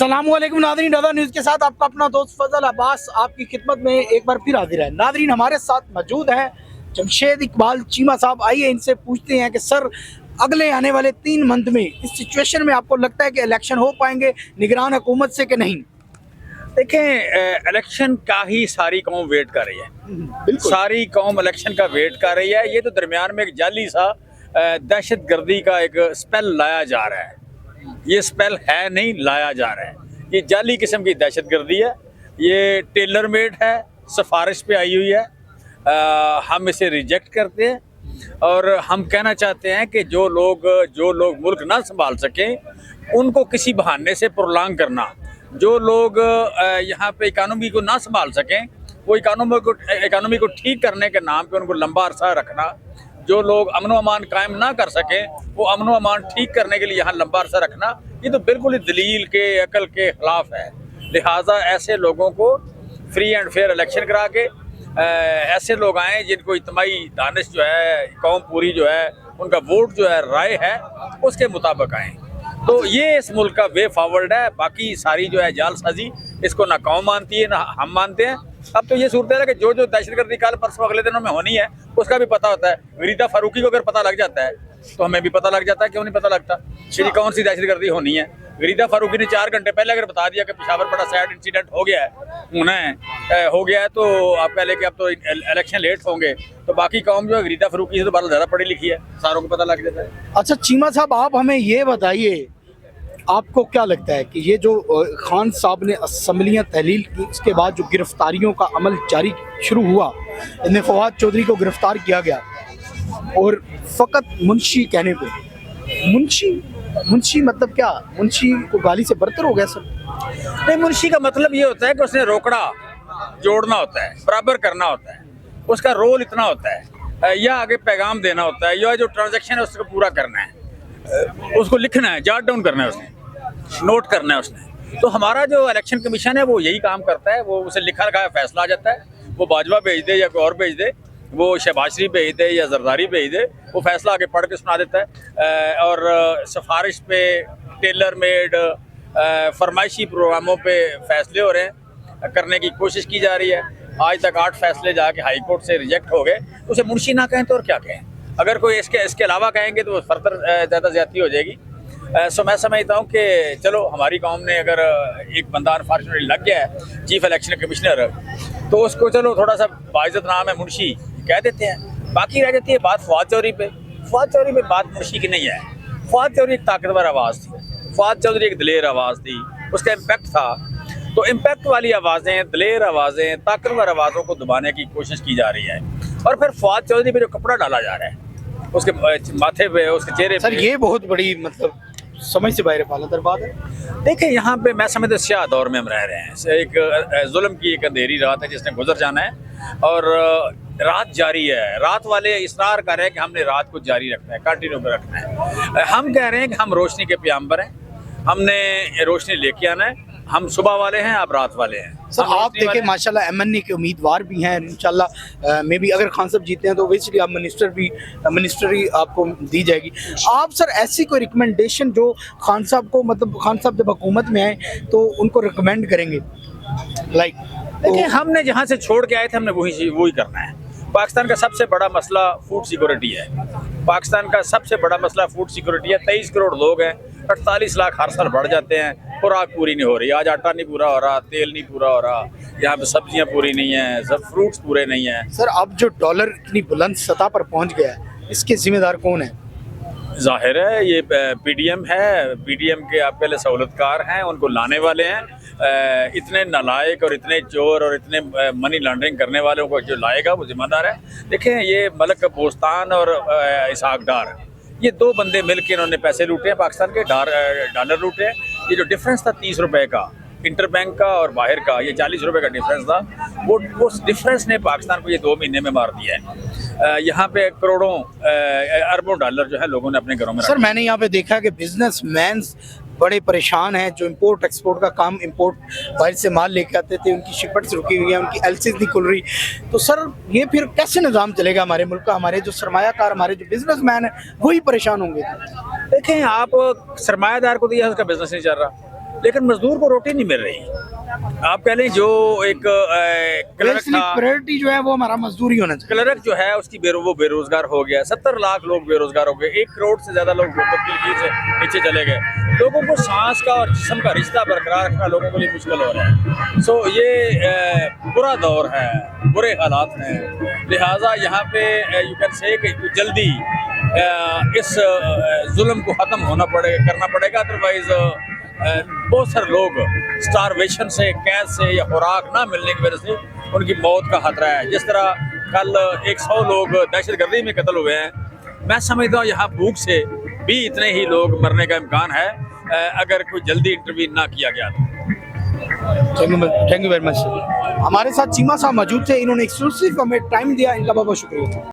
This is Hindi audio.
अस्सलामुअलैकुम नादरीन, रज़ा न्यूज़ के साथ आपका अपना दोस्त फजल अब्बास आपकी खिदमत में एक बार फिर हाजिर है। नादरीन, हमारे साथ मौजूद हैं जमशेद इकबाल चीमा साहब। आइए इनसे पूछते हैं कि सर, अगले आने वाले 3 मंथ में इस सिचुएशन में आपको लगता है कि इलेक्शन हो पाएंगे निगरान हुकूमत से कि नहीं? देखें, इलेक्शन का ही सारी कौम वेट कर रही है। बिल्कुल। सारी कौम इलेक्शन का वेट कर रही है। ये तो दरमियान में एक जाली सा दहशत गर्दी का एक स्पेल लाया जा रहा है। ये स्पेल है नहीं, लाया जा रहा है। ये जाली किस्म की दहशत गर्दी है। ये टेलर मेड है, सिफारिश पे आई हुई है। हम इसे रिजेक्ट करते हैं और हम कहना चाहते हैं कि जो लोग मुल्क ना संभाल सकें उनको किसी बहाने से प्रोलॉन्ग करना, जो लोग यहाँ पे इकानमी को ना संभाल सकें वो इकानमी को ठीक करने के नाम पे उनको लंबा अरसा रखना, जो लोग अमन अमान कायम ना कर सकें वो अमन अमान ठीक करने के लिए यहाँ लंबा अरसा रखना, ये तो बिल्कुल ही दलील के अकल के खिलाफ है। लिहाजा ऐसे लोगों को फ्री एंड फेयर इलेक्शन करा के ऐसे लोग आएँ जिनको इज्तिमाई दानिश जो है, कौम पूरी जो है, उनका वोट जो है, राय है, उसके मुताबिक आएँ। तो ये इस मुल्क का वे फॉरवर्ड है। बाकी सारी जो है जालसाजी, इसको ना कौम मानती है ना हम मानते हैं। अब तो ये सूरत है कि जो दहशतगर्दी कल परसों अगले दिनों में होनी है उसका भी पता होता है। गरीदा फारूकी को अगर पता लग जाता है तो हमें भी पता लग जाता है, क्यों नहीं पता लगता कि कौन सी दहशतगर्दी होनी है। गरीदा फारूकी ने 4 घंटे पहले अगर बता दिया कि पेशावर बड़ा सैड इंसिडेंट हो गया है तो आप कह लें कि अब तो इलेक्शन लेट होंगे, तो बाकी कौम जो है गरीदा फारूकी से तो बहुत ज़्यादा पढ़ी लिखी है, सारों को पता लग जाता है। अच्छा चीमा साहब, आप हमें ये बताइए, आपको क्या लगता है कि ये जो खान साहब ने असम्बलियाँ तहलील की, उसके बाद जो गिरफ्तारियों का अमल जारी शुरू हुआ, इनमें फवाद चौधरी को गिरफ्तार किया गया और फ़कत मुंशी कहने पे, मुंशी मतलब क्या? मुंशी को गाली से बरतर हो गया सर? नहीं, मुंशी का मतलब ये होता है कि उसने रोकड़ा जोड़ना होता है, बराबर करना होता है, उसका रोल इतना होता है, या आगे पैगाम देना होता है, या जो ट्रांजैक्शन है उसको पूरा करना है, उसको लिखना है, जॉट डाउन करना है, उसने नोट करना है उसने। तो हमारा जो इलेक्शन कमीशन है वो यही काम करता है। वो उसे लिखा लिखा फैसला आ जाता है, वो बाजवा भेज दे या कोई और भेज दे, वो शहबाज शरीफ भेज दे या जरदारी भेज दे, वो फैसला आगे पढ़ के सुना देता है। और सिफारिश पे, टेलर मेड, फरमाइशी प्रोग्रामों पे फैसले हो रहे हैं, करने की कोशिश की जा रही है। आज तक 8 फैसले जाके हाई कोर्ट से रिजेक्ट हो गए, तो उसे मुंशी ना कहें तो और क्या कहें? अगर कोई इसके अलावा कहेंगे तो फर्दर ज़्यादा ज़्यादती हो जाएगी। सो मैं समझता हूँ कि चलो, हमारी कौम ने अगर एक बंदा अनफॉर्चुनेटली लग गया है चीफ इलेक्शन कमिश्नर, तो उसको चलो थोड़ा सा बाइज़्ज़त नाम है मुंशी कह देते हैं। बाकी रह जाती है बात फवाद चौधरी पे। फवाद चौधरी पे बात मुंशी की नहीं है। फवाद चौधरी एक ताकतवर आवाज़ थी, फवाद चौधरी एक दलेर आवाज़ थी, उसका इम्पैक्ट था। तो इम्पैक्ट वाली आवाज़ें, दलेर आवाज़ें, ताकतवर आवाज़ों को दबाने की कोशिश की जा रही है। और फिर फवाद चौधरी पे जो कपड़ा डाला जा रहा है उसके माथे पे, उसके चेहरे सर, ये बहुत बड़ी मतलब समझ से बाहर पाला बात है। देखिए, यहाँ पे मैं समझता स्याह दौर में हम रह रहे हैं। एक जुल्म की एक अंधेरी रात है जिसने गुजर जाना है और रात जारी है। रात वाले इसरार कर रहे हैं कि हमने रात को जारी रखना है, कंटिन्यू पे रखना है। हम कह रहे हैं कि हम रोशनी के प्याम्बर हैं, हमने रोशनी लेके आना है। हम सुबह वाले हैं, आप रात वाले हैं। सर, आप देखें माशाल्लाह एमएनए के उम्मीदवार भी हैं। इंशाल्लाह मे भी अगर खान साहब जीते हैं तो वैसे आप मिनिस्टरी आपको दी जाएगी। आप सर ऐसी कोई रिकमेंडेशन जो खान साहब को, मतलब खान साहब जब हुकूमत में आए तो उनको रिकमेंड करेंगे? देखिए, हमने जहाँ से छोड़ के आए थे हमने वही करना है। पाकिस्तान का सबसे बड़ा मसला फूड सिक्योरिटी है। पाकिस्तान का सबसे बड़ा मसला फूड सिक्योरिटी है। 23 करोड़ लोग हैं, 48 लाख हर साल बढ़ जाते हैं, खुराक पूरी नहीं हो रही। आज आटा नहीं पूरा हो रहा, तेल नहीं पूरा हो रहा, यहाँ पे सब्जियाँ पूरी नहीं हैं, सब फ्रूट्स पूरे नहीं हैं। सर, अब जो डॉलर इतनी बुलंद सतह पर पहुँच गया है, इसके जिम्मेदार कौन है? जाहिर है ये पीडीएम है। पीडीएम के आप पहले सहूलतकार हैं, उनको लाने वाले हैं। इतने नालायक और इतने चोर और इतने मनी लॉन्ड्रिंग करने वालों को जो लाएगा वो जिम्मेदार है। देखें, ये मलक बोस्तान और इसहाक डार, ये 2 बंदे मिलकर इन्होंने पैसे लूटे हैं पाकिस्तान के, डॉलर लूटे हैं। ये जो डिफरेंस था 30 रुपए का इंटर बैंक का और बाहर का, ये 40 रुपए का डिफरेंस था, वो डिफरेंस ने पाकिस्तान को ये 2 महीने में मार दिया है। यहाँ पे करोड़ों अरबों डॉलर जो है लोगों ने अपने घरों में। सर, मैंने यहाँ पे देखा कि बिजनेसमैन बड़े परेशान हैं, जो इंपोर्ट एक्सपोर्ट का काम, इंपोर्ट बाहर से माल लेके आते थे, उनकी शिपमेंट्स रुकी हुई है, उनकी एलसीज नहीं खुल रही। तो सर, ये फिर कैसे निज़ाम चलेगा हमारे मुल्क का? हमारे जो सरमायाकार, हमारे जो बिजनेसमैन हैं, वही परेशान होंगे। देखें, आप सरमायादार को दिया उसका बिजनेस नहीं चल रहा, लेकिन मजदूर को रोटी नहीं मिल रही। आप कह लें जो एक क्लर्क था, प्रायोरिटी जो है वो हमारा मजदूरी होना चाहिए। क्लर्क जो है उसकी वो बेरोजगार हो गया, 70 लाख लोग बेरोजगार हो गए, 1 करोड़ से ज्यादा लोग गिरगिट से नीचे चले गए। लोगों को सांस का और जिस्म का रिश्ता बरकरार रखना लोगों के लिए मुश्किल हो रहा है। सो ये बुरा दौर है, बुरे हालात हैं, लिहाजा यहाँ पे यू कैन से कि जल्दी इस जुल्म को ख़त्म करना पड़ेगा, अदरवाइज बहुत सारे लोग स्टारवेशन से, कैद से या खुराक ना मिलने की वजह से उनकी मौत का खतरा है। जिस तरह कल 100 लोग दहशतगर्दी में कत्ल हुए हैं, मैं समझता हूँ यहाँ भूख से भी इतने ही लोग मरने का इम्कान है अगर कोई जल्दी इंटरवीन ना किया गया तो। Thank you very much. हमारे साथ चीमा साहब मौजूद थे, इन्होंने एक्सक्लूसिव हमें टाइम दिया, इनका बहुत बहुत शुक्रिया।